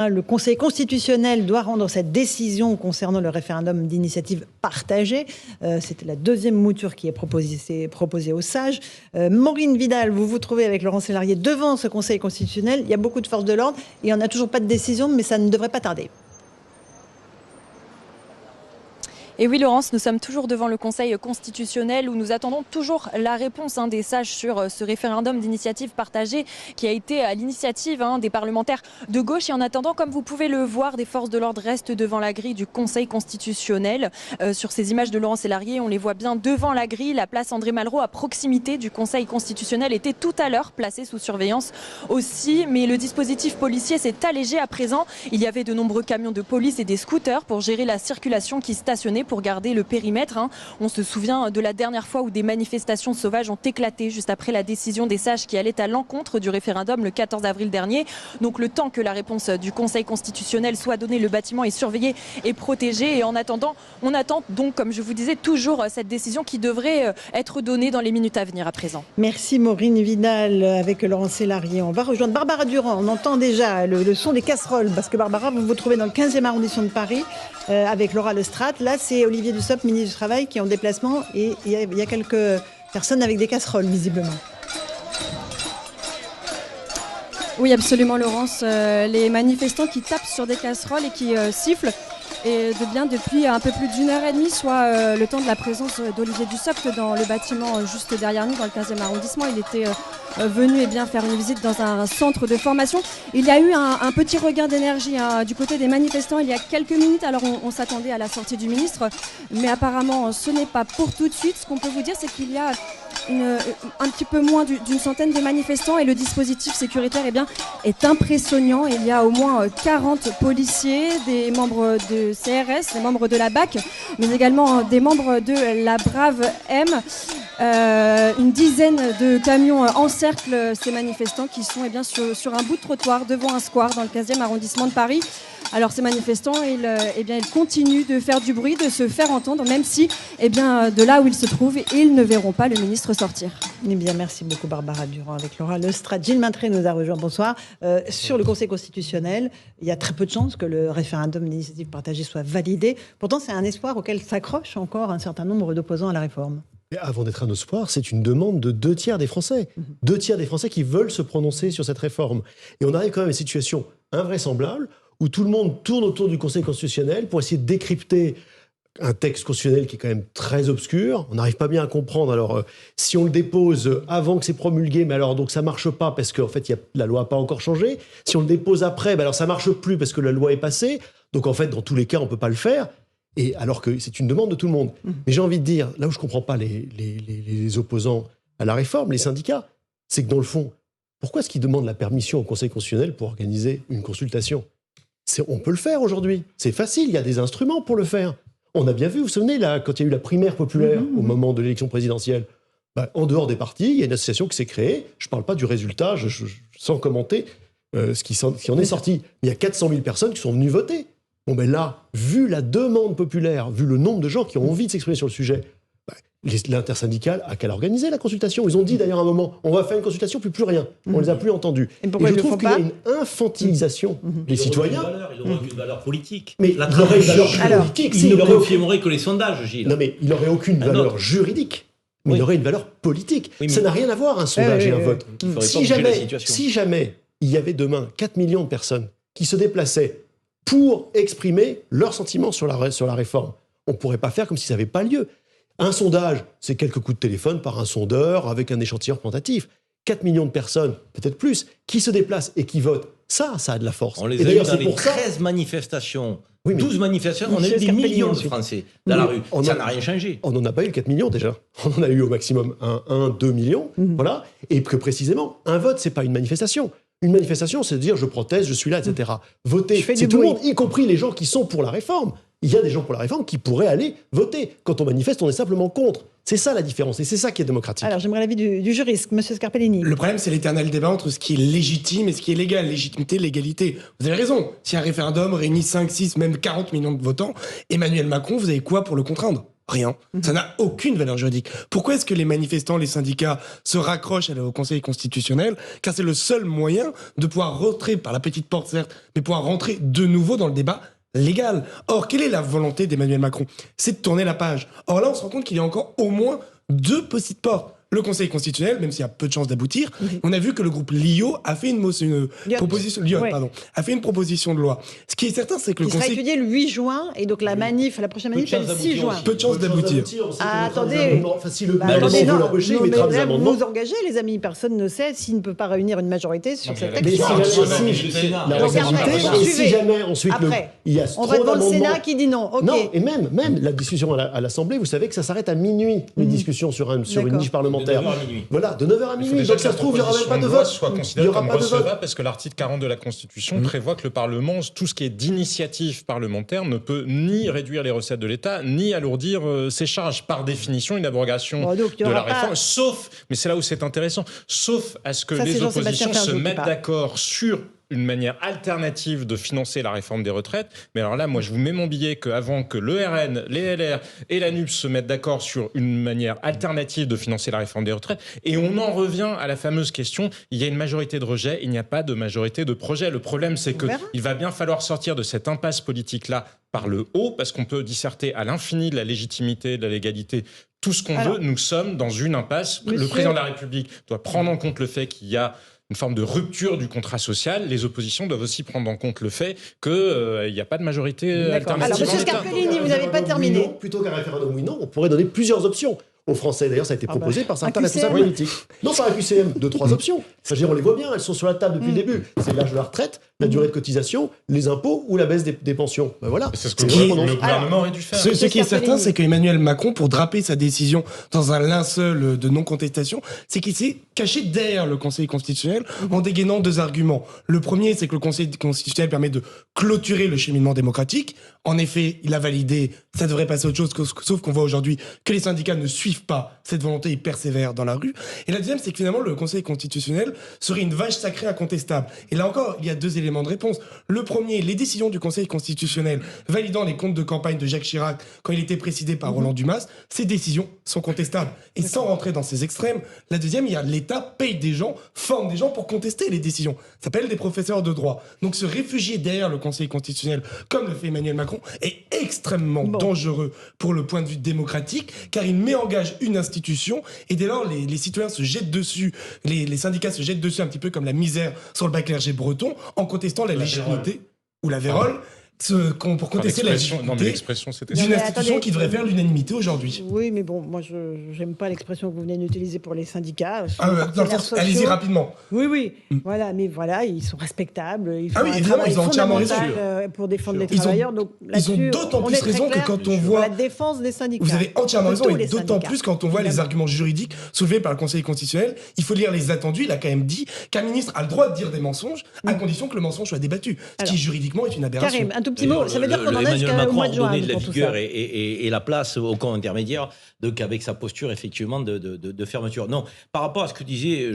Le Conseil constitutionnel doit rendre cette décision concernant le référendum d'initiative partagée. C'était la deuxième mouture qui est proposée aux sages. Maureen Vidal, vous vous trouvez avec Laurent Sélarié devant ce Conseil constitutionnel. Il y a beaucoup de forces de l'ordre et on n'a toujours pas de décision, mais ça ne devrait pas tarder. Et oui, Laurence, nous sommes toujours devant le Conseil constitutionnel où nous attendons toujours la réponse des sages sur ce référendum d'initiative partagée qui a été à l'initiative des parlementaires de gauche. Et en attendant, comme vous pouvez le voir, des forces de l'ordre restent devant la grille du Conseil constitutionnel. Sur ces images de Laurent Sélarié, on les voit bien devant la grille. La place André Malraux, à proximité du Conseil constitutionnel, était tout à l'heure placée sous surveillance aussi. Mais le dispositif policier s'est allégé à présent. Il y avait de nombreux camions de police et des scooters pour gérer la circulation qui stationnaient pour garder le périmètre. On se souvient de la dernière fois où des manifestations sauvages ont éclaté juste après la décision des sages qui allait à l'encontre du référendum le 14 avril dernier. Donc le temps que la réponse du Conseil constitutionnel soit donnée, le bâtiment est surveillé et protégé. Et en attendant, on attend donc, comme je vous disais, toujours cette décision qui devrait être donnée dans les minutes à venir à présent. Merci Maureen Vidal avec Laurent Sélarié. On va rejoindre Barbara Durand. On entend déjà le son des casseroles parce que Barbara, vous vous trouvez dans le 15e arrondissement de Paris avec Laura Lestrade. Là, c'est Olivier Dussopt, ministre du Travail, qui est en déplacement et il y a quelques personnes avec des casseroles, visiblement. Oui, absolument, Laurence. Les manifestants qui tapent sur des casseroles et qui sifflent. Et depuis un peu plus d'1h30, soit le temps de la présence d'Olivier Dussopt dans le bâtiment juste derrière nous, dans le 15e arrondissement. Il était venu faire une visite dans un centre de formation. Il y a eu un petit regain d'énergie du côté des manifestants il y a quelques minutes. Alors on s'attendait à la sortie du ministre, mais apparemment ce n'est pas pour tout de suite. Ce qu'on peut vous dire, c'est qu'il y a un petit peu moins d'une centaine de manifestants et le dispositif sécuritaire est impressionnant. Il y a au moins 40 policiers, des membres de CRS, des membres de la BAC, mais également des membres de la Brave M. Une dizaine de camions encerclent ces manifestants qui sont sur un bout de trottoir devant un square dans le 15e arrondissement de Paris. Alors ces manifestants, ils continuent de faire du bruit, de se faire entendre, même si de là où ils se trouvent, ils ne verront pas le ministre sortir. Merci beaucoup Barbara Durand avec Laura Lestrade. Gilles Maintré nous a rejoint, bonsoir. Sur le Conseil constitutionnel, il y a très peu de chances que le référendum d'initiative partagée soit validé. Pourtant, c'est un espoir auquel s'accrochent encore un certain nombre d'opposants à la réforme. Et avant d'être un espoir, c'est une demande de 2/3 des Français. 2/3 des Français qui veulent se prononcer sur cette réforme. Et on arrive quand même à une situation invraisemblable où tout le monde tourne autour du Conseil constitutionnel pour essayer de décrypter un texte constitutionnel qui est quand même très obscur. On n'arrive pas bien à comprendre. Alors, si on le dépose avant que c'est promulgué, mais alors donc ça marche pas parce qu'en fait la loi n'a pas encore changé. Si on le dépose après, alors ça marche plus parce que la loi est passée. Donc en fait, dans tous les cas, on peut pas le faire. Et alors que c'est une demande de tout le monde. Mais j'ai envie de dire, là où je comprends pas les opposants à la réforme, les syndicats, c'est que dans le fond, pourquoi est-ce qu'ils demandent la permission au Conseil constitutionnel pour organiser une consultation ? On peut le faire aujourd'hui. C'est facile, il y a des instruments pour le faire. On a bien vu, vous vous souvenez, là, quand il y a eu la primaire populaire au moment de l'élection présidentielle, en dehors des partis, il y a une association qui s'est créée. Je ne parle pas du résultat, sans commenter ce qui en est sorti. Mais il y a 400 000 personnes qui sont venues voter. Bon, là, vu la demande populaire, vu le nombre de gens qui ont envie de s'exprimer sur le sujet, l'intersyndicale a qu'à l'organiser la consultation. Ils ont dit d'ailleurs à un moment, on va faire une consultation, puis plus rien. On ne les a plus entendus. Et je trouve qu'il y a une infantilisation. Les citoyens... Il n'aurait aucune valeur politique. Mais il n'aurait une valeur politique. Il n'aurait que les sondages, Gilles. Non, mais il n'aurait aucune valeur juridique. Mais il aurait une valeur politique. Oui, ça n'a rien à voir, un sondage et un vote. Si jamais il y avait demain 4 millions de personnes qui se déplaçaient pour exprimer leurs sentiments sur la réforme, on ne pourrait pas faire comme si ça n'avait pas lieu. Un sondage, c'est quelques coups de téléphone par un sondeur avec un échantillon représentatif. 4 millions de personnes, peut-être plus, qui se déplacent et qui votent, ça a de la force. On les a eu dans les 13 manifestations, 12 manifestations, on a eu des millions de Français dans la rue. Ça n'a rien changé. On n'en a pas eu 4 millions déjà. On en a eu au maximum 2 millions. Voilà. Et que précisément, un vote, c'est pas une manifestation. Une manifestation, c'est de dire je proteste, je suis là, etc. Voter, c'est tout le monde, y compris les gens qui sont pour la réforme. Il y a des gens pour la réforme qui pourraient aller voter. Quand on manifeste, on est simplement contre. C'est ça la différence, et c'est ça qui est démocratique. Alors j'aimerais l'avis du juriste, M. Scarpellini. Le problème, c'est l'éternel débat entre ce qui est légitime et ce qui est légal. Légitimité, légalité. Vous avez raison. Si un référendum réunit 5, 6, même 40 millions de votants, Emmanuel Macron, vous avez quoi pour le contraindre ? Rien. Ça n'a aucune valeur juridique. Pourquoi est-ce que les manifestants, les syndicats se raccrochent au Conseil constitutionnel? Car c'est le seul moyen de pouvoir rentrer par la petite porte, certes, mais pouvoir rentrer de nouveau dans le débat légal. Or, quelle est la volonté d'Emmanuel Macron? C'est de tourner la page. Or là, on se rend compte qu'il y a encore au moins 2 petites portes. Le Conseil constitutionnel, même s'il y a peu de chances d'aboutir, on a vu que le groupe Lio a fait une proposition de loi. Ce qui est certain, c'est que le Conseil... sera étudié le 8 juin, et donc la prochaine manif, c'est le 6 juin. Peu de chances d'aboutir. Attendez. Si le gouvernement veut l'empêcher, il mettra des amendements. Vous engagez, les amis, personne ne sait s'il ne peut pas réunir une majorité sur cette texte. Mais si jamais ensuite il y a on va trop devant le d'amendements... Sénat qui dit non. Non, et même la discussion à l'Assemblée, vous savez que ça s'arrête à minuit, les discussions sur une niche parlementaire. De 9h à minuit. Voilà, de 9h à minuit. Donc ça se trouve, il n'y aura même pas de vote. Soit considéré comme recevable parce que l'article 40 de la Constitution prévoit que le Parlement, tout ce qui est d'initiative parlementaire, ne peut ni réduire les recettes de l'État, ni alourdir ses charges. Par définition, une abrogation de la réforme, sauf, mais c'est là où c'est intéressant, sauf à ce que les oppositions se mettent d'accord sur une manière alternative de financer la réforme des retraites. Mais alors là, moi, je vous mets mon billet qu'avant que le RN, les LR et la NUPS se mettent d'accord sur une manière alternative de financer la réforme des retraites, et on en revient à la fameuse question, il y a une majorité de rejet, il n'y a pas de majorité de projet. Le problème, c'est qu'il va bien falloir sortir de cette impasse politique-là par le haut, parce qu'on peut disserter à l'infini de la légitimité, de la légalité, tout ce qu'on veut. Nous sommes dans une impasse. Le président de la République doit prendre en compte le fait qu'il y a une forme de rupture du contrat social. Les oppositions doivent aussi prendre en compte le fait qu'il n'y a pas de majorité alternative. Alors, monsieur Scarpellini, vous n'avez pas terminé. Plutôt qu'un référendum oui-non, on pourrait donner plusieurs options aux Français. D'ailleurs, ça a été proposé par certains responsables politiques. Non, pas un QCM, 2-3 options. C'est-à-dire, on les voit bien, elles sont sur la table depuis le début. C'est l'âge de la retraite, la durée de cotisation, les impôts ou la baisse des pensions. Ben voilà. C'est ce que le gouvernement aurait dû faire. Ce qui est certain, c'est qu'Emmanuel Macron, pour draper sa décision dans un linceul de non-contestation, c'est qu'il s'est caché derrière le Conseil constitutionnel en dégainant 2 arguments. Le premier, c'est que le Conseil constitutionnel permet de clôturer le cheminement démocratique. En effet, il a validé, ça devrait passer à autre chose, sauf qu'on voit aujourd'hui que les syndicats ne suivent pas cette volonté, ils persévèrent dans la rue. Et la deuxième, c'est que finalement, le Conseil constitutionnel serait une vache sacrée incontestable. Et là encore, il y a 2 éléments de réponse. Le premier, les décisions du Conseil constitutionnel validant les comptes de campagne de Jacques Chirac quand il était présidé par Roland Dumas, ces décisions sont contestables. Et sans rentrer dans ces extrêmes, la deuxième, il y a l'État paye des gens, forme des gens pour contester les décisions. Ça s'appelle des professeurs de droit. Donc se réfugier derrière le Conseil constitutionnel, comme le fait Emmanuel Macron, est extrêmement dangereux pour le point de vue démocratique, car il met en gage une institution, et dès lors, les citoyens se jettent dessus, les syndicats se jettent dessus un petit peu comme la misère sur le bas clergé breton, en contestant la légitimité, ou la vérole, pour contester la légitimité d'une institution qui devrait faire l'unanimité aujourd'hui. Oui, mais bon, moi, je n'aime pas l'expression que vous venez d'utiliser pour les syndicats. Allez-y rapidement. Oui, voilà, mais voilà, ils sont respectables. Ils font évidemment, ils ont entièrement raison. Pour défendre les travailleurs. Donc, ils ont d'autant plus raison que quand on voit... la défense des syndicats. Vous avez entièrement raison, et d'autant plus quand on voit les arguments juridiques soulevés par le Conseil constitutionnel. Il faut lire les attendus. Il a quand même dit qu'un ministre a le droit de dire des mensonges, à condition que le mensonge soit débattu. Ce qui, juridiquement, est une aberration. Karim, un tout petit mot, ça veut dire qu'on en est jusqu'au mois de juin. Emmanuel Macron a donné de la vigueur et la place au camp intermédiaire, donc avec sa posture effectivement de fermeture. Non, par rapport à ce que disait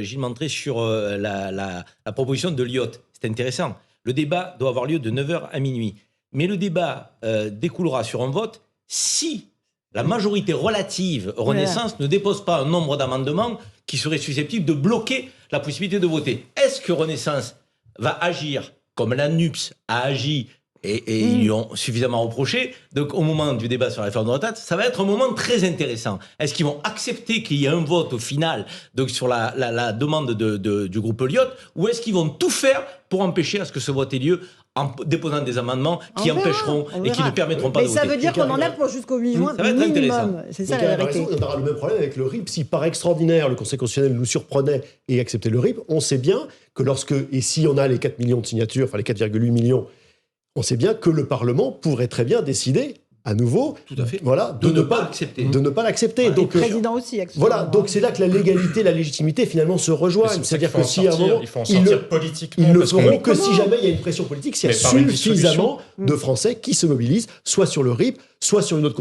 Gilles Montré sur la proposition de Lyotte, c'est intéressant. Le débat doit avoir lieu de 9h à minuit. Mais le débat découlera sur un vote si la majorité relative Renaissance ne dépose pas un nombre d'amendements qui seraient susceptibles de bloquer la possibilité de voter. Est-ce que Renaissance va agir comme la NUPS a agi et ils lui ont suffisamment reproché? Donc, au moment du débat sur la réforme de retraite, ça va être un moment très intéressant. Est-ce qu'ils vont accepter qu'il y ait un vote au final, donc sur la demande du groupe Lyotte, ou est-ce qu'ils vont tout faire pour empêcher à ce que ce vote ait lieu en déposant des amendements qui empêcheront et qui ne permettront pas de voter? Mais ça veut dire qu'on en a pour jusqu'au 8 juin ça va être intéressant. C'est ça la vérité. On aura le même problème avec le RIP. Si par extraordinaire, le Conseil constitutionnel nous surprenait et acceptait le RIP, on sait bien que si on a les 4 millions de signatures, enfin les 4,8 millions, on sait bien que le Parlement pourrait très bien décider à nouveau, tout à fait, voilà, de ne pas l'accepter. Donc, le président aussi. Voilà, donc c'est là que la légalité, la légitimité finalement se rejoignent. C'est-à-dire que si à un moment, il faut en sortir politiquement, ils ne feront que si jamais il y a une pression politique, s'il y a suffisamment de Français qui se mobilisent, soit sur le RIP, soit sur une autre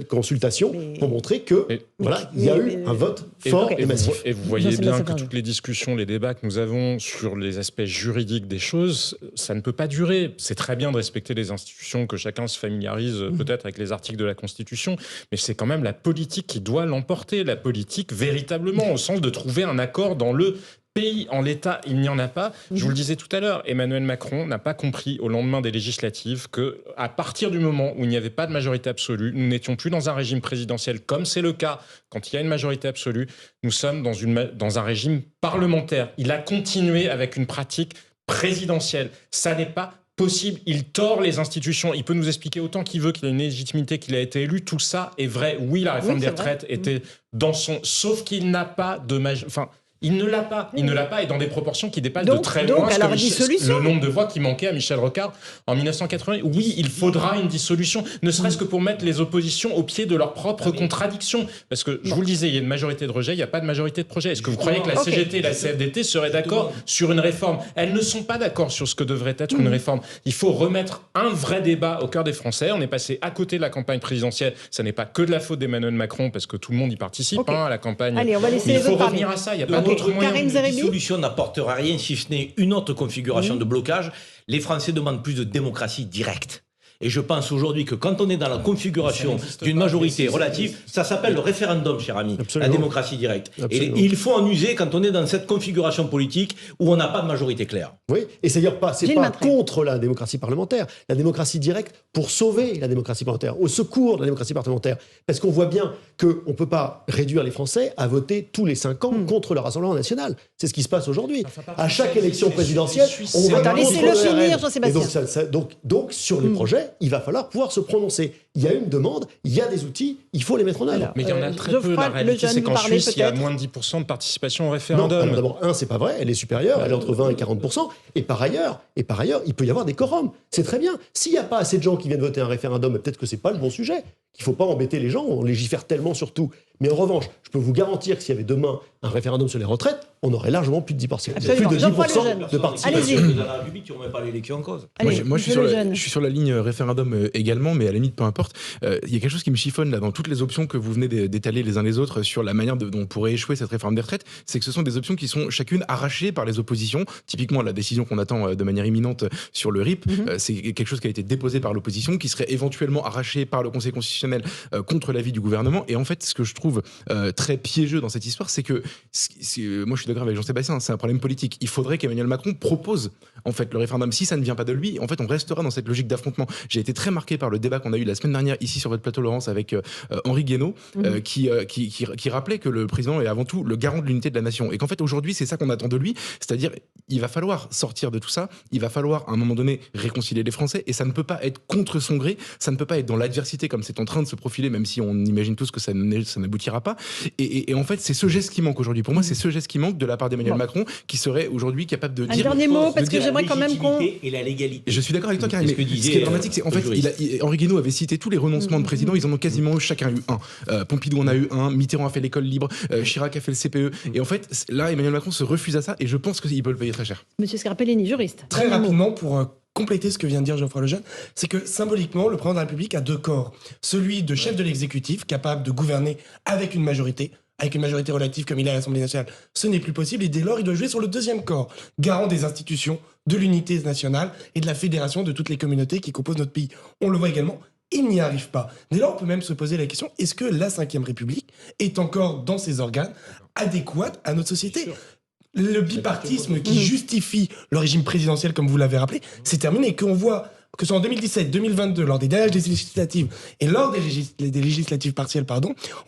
consultation pour montrer que il y a eu un vote fort et massif. Et vous voyez bien que toutes les discussions, les débats que nous avons sur les aspects juridiques des choses, ça ne peut pas durer. C'est très bien de respecter les institutions, que chacun se familiarise peut-être avec les articles de la Constitution, mais c'est quand même la politique qui doit l'emporter, la politique véritablement, au sens de trouver un accord dans le pays. En l'état, il n'y en a pas. Je vous le disais tout à l'heure, Emmanuel Macron n'a pas compris au lendemain des législatives que, à partir du moment où il n'y avait pas de majorité absolue, nous n'étions plus dans un régime présidentiel comme c'est le cas quand il y a une majorité absolue. Nous sommes dans un régime parlementaire. Il a continué avec une pratique présidentielle. Ça n'est pas possible. Il tord les institutions. Il peut nous expliquer autant qu'il veut qu'il a une légitimité, qu'il a été élu. Tout ça est vrai. Oui, la réforme des retraites était dans son... Sauf qu'il n'a pas de... Il ne l'a pas. Il ne l'a pas et dans des proportions qui dépassent de très loin le nombre de voix qui manquait à Michel Rocard en 1980. Oui, il faudra une dissolution, ne serait-ce que pour mettre les oppositions au pied de leurs propres contradictions. Parce que, je vous le disais, il y a une majorité de rejet, il n'y a pas de majorité de projet. Est-ce que vous croyez que la CGT et la CFDT seraient d'accord sur une réforme? Elles ne sont pas d'accord sur ce que devrait être une réforme. Il faut remettre un vrai débat au cœur des Français. On est passé à côté de la campagne présidentielle. Ça n'est pas que de la faute d'Emmanuel Macron, parce que tout le monde y participe à la campagne. Allez, on va laisser il les faut autres revenir parler. à ça. Il n'y a pas d'autre moyen. La dissolution n'apportera rien si ce n'est une autre configuration de blocage. Les Français demandent plus de démocratie directe. Et je pense aujourd'hui que quand on est dans la configuration d'une majorité relative, ça s'appelle le référendum, cher ami, la démocratie directe. Et il faut en user quand on est dans cette configuration politique où on n'a pas de majorité claire. Oui, et c'est-à-dire c'est pas contre la démocratie parlementaire, la démocratie directe pour sauver la démocratie parlementaire, au secours de la démocratie parlementaire. Parce qu'on voit bien qu'on ne peut pas réduire les Français à voter tous les 5 ans contre le Rassemblement national. C'est ce qui se passe aujourd'hui. À chaque élection présidentielle, on va contre laissez-le finir, Jean-Sébastien. Donc, sur les projets, il va falloir pouvoir se prononcer. Il y a une demande, il y a des outils, il faut les mettre en œuvre. Mais il y en a très peu. La réalité, c'est qu'en Suisse, il y a moins de 10% de participation au référendum. Non, d'abord, c'est pas vrai, elle est supérieure, elle est entre 20 et 40%. Et par ailleurs, il peut y avoir des quorums. C'est très bien. S'il n'y a pas assez de gens qui viennent voter un référendum, peut-être que c'est pas le bon sujet. Il ne faut pas embêter les gens, on légifère tellement sur tout. Mais en revanche, je peux vous garantir que s'il y avait demain un référendum sur les retraites, on aurait largement plus de 10%. Absolument. Plus de 10% de participation. Allez-y. Dans la République, tu ne remets pas l'élection en cause. Moi, je suis sur la ligne référendum également, mais à la limite, peu importe. Il y a quelque chose qui me chiffonne là dans toutes les options que vous venez d'étaler les uns les autres sur la manière dont pourrait échouer cette réforme des retraites. C'est que ce sont des options qui sont chacune arrachées par les oppositions. Typiquement, la décision qu'on attend de manière imminente sur le RIP, c'est quelque chose qui a été déposé par l'opposition, qui serait éventuellement arraché par le Conseil constitutionnel contre l'avis du gouvernement. Et en fait, ce que je trouve très piégeux dans cette histoire, c'est que moi, je suis d'accord avec Jean-Sébastien, c'est un problème politique. Il faudrait qu'Emmanuel Macron propose en fait le référendum. Si ça ne vient pas de lui, en fait, on restera dans cette logique d'affrontement. J'ai été très marqué par le débat qu'on a eu la semaine dernière ici sur votre plateau, Laurence, avec Henri Guénaud, qui rappelait que le président est avant tout le garant de l'unité de la nation. Et qu'en fait, aujourd'hui, c'est ça qu'on attend de lui. C'est-à-dire, il va falloir sortir de tout ça. Il va falloir, à un moment donné, réconcilier les Français. Et ça ne peut pas être contre son gré. Ça ne peut pas être dans l'adversité comme c'est en train de se profiler, même si on imagine tous que ça n'aboutira pas. Et en fait, c'est ce geste qui manque aujourd'hui. Pour moi, c'est ce geste qui manque de la part d'Emmanuel Macron, qui serait aujourd'hui capable de dire... Un dernier mot, parce que j'aimerais quand même qu'on... et la légalité. Je suis d'accord avec toi, Karim, mais ce qui est dramatique, c'est en fait, Henri Guénaud avait cité tous les renoncements de présidents, ils en ont quasiment chacun eu un. Pompidou en a eu un, Mitterrand a fait l'école libre, Chirac a fait le CPE. Et en fait, là, Emmanuel Macron se refuse à ça, et je pense qu'il peut le payer très cher. Monsieur Scarpellini, juriste. Très rapidement, pour compléter ce que vient de dire Geoffroy Lejeune, c'est que symboliquement, le président de la République a 2 corps. Celui de chef de l'exécutif, capable de gouverner avec une majorité relative comme il est à l'Assemblée nationale, ce n'est plus possible, et dès lors, il doit jouer sur le 2e corps, garant des institutions, de l'unité nationale et de la fédération de toutes les communautés qui composent notre pays. On le voit également, il n'y arrive pas. Dès lors, on peut même se poser la question, est-ce que la Ve République est encore dans ses organes adéquate à notre société ? Le bipartisme qui justifie le régime présidentiel, comme vous l'avez rappelé, c'est terminé, et qu'on voit que ce soit en 2017, 2022, lors des dernières législatives et lors des législatives partielles,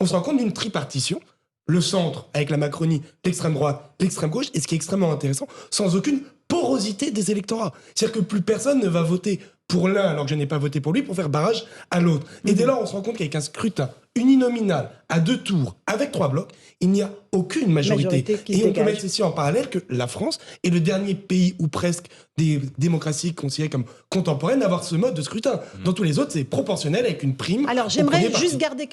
on se rend compte d'une tripartition. Le centre, avec la Macronie, l'extrême droite, l'extrême gauche, et ce qui est extrêmement intéressant, sans aucune porosité des électorats. C'est-à-dire que plus personne ne va voter pour l'un alors que je n'ai pas voté pour lui pour faire barrage à l'autre. Et dès lors, on se rend compte qu'avec un scrutin uninominal à 2 tours, avec 3 blocs, il n'y a aucune majorité. Et on peut mettre ici en parallèle que la France est le dernier pays ou presque des démocraties considérées comme contemporaines d'avoir ce mode de scrutin. Dans tous les autres, c'est proportionnel avec une prime. Alors, j'aimerais juste garder